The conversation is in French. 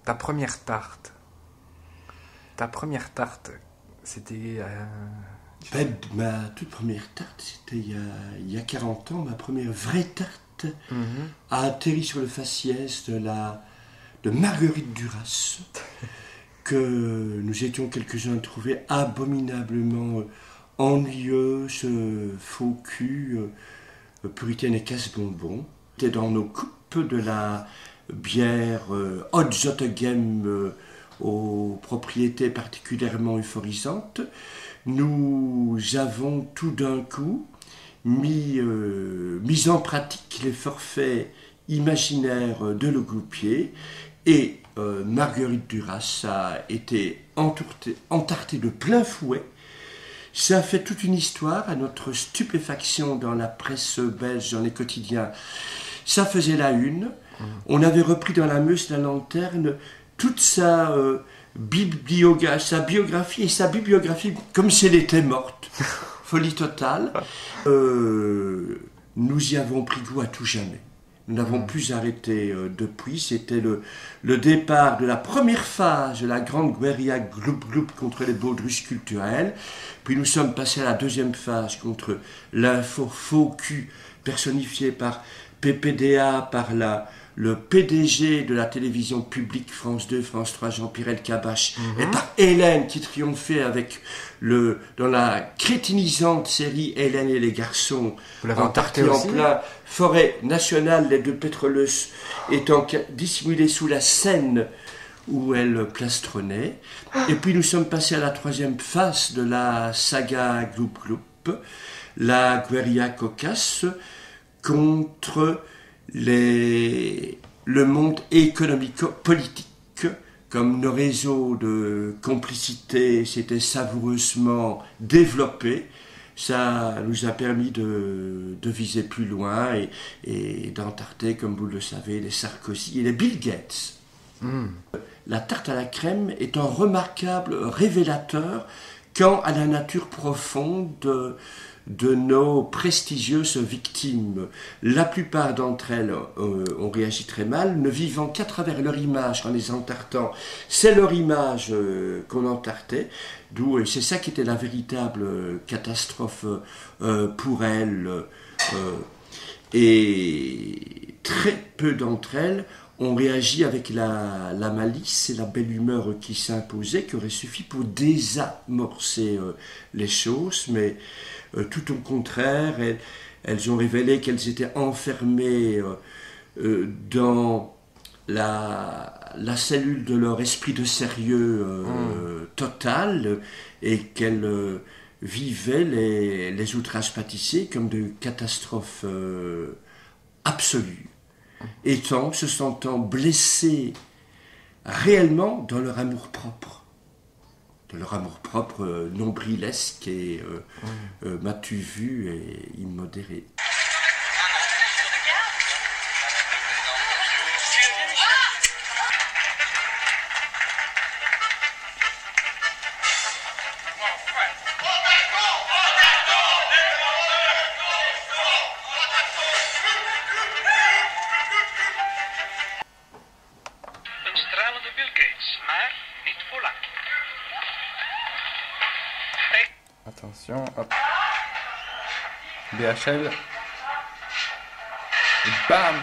ta première tarte. Ta première tarte, c'était... Ben, ma toute première tarte, c'était il y a 40 ans, ma première vraie tarte a atterri sur le faciès de Marguerite Duras, que nous étions quelques-uns à trouver abominablement ennuyeuse, faux cul, puritaine et casse-bonbon. C'était dans nos coupes de la bière Hotzottegem aux propriétés particulièrement euphorisantes. Nous avons tout d'un coup mis en pratique les forfaits imaginaires de Le Gloupier et Marguerite Duras a été entartée de plein fouet. Ça a fait toute une histoire à notre stupéfaction dans la presse belge, dans les quotidiens. Ça faisait la une. On avait repris dans la Meuse, la Lanterne, toute sa biographie et sa bibliographie comme si elle était morte. Folie totale. Nous y avons pris goût à tout jamais. Nous n'avons plus arrêté depuis. C'était le départ de la première phase de la grande guérilla gloup-gloup contre les baudrusses culturelles. Puis nous sommes passés à la deuxième phase contre l'info faux cul personnifié par PPDA, par le PDG de la télévision publique France 2, France 3, Jean-Pierre Elkabbach, et par Hélène qui triomphait avec dans la crétinisante série Hélène et les garçons, entarté en plein forêt nationale, les deux pétroleuses étant dissimulées sous la Seine où elle plastronnait. Et puis nous sommes passés à la troisième phase de la saga Gloup Gloup, la guérilla cocasse contre le monde économico-politique. Comme nos réseaux de complicité s'étaient savoureusement développés, ça nous a permis de viser plus loin et d'entarter, comme vous le savez, les Sarkozy et les Bill Gates. La tarte à la crème est un remarquable révélateur quant à la nature profonde de nos prestigieuses victimes. La plupart d'entre elles ont réagi très mal, ne vivant qu'à travers leur image en les entartant. C'est leur image qu'on entartait, d'où c'est ça qui était la véritable catastrophe pour elles. Et très peu d'entre elles ont réagi avec la malice et la belle humeur qui s'imposait, qui aurait suffi pour désamorcer les choses, mais tout au contraire, elles ont révélé qu'elles étaient enfermées dans la cellule de leur esprit de sérieux total et qu'elles vivaient les outrages pâtissiers comme de catastrophes absolues, se sentant blessées réellement dans leur amour-propre. De leur amour-propre nombrilesque et m'as-tu vu et immodéré. Een stralende Bill Gates, maar niet voor lang. Attention, hop. BHL. Et bam!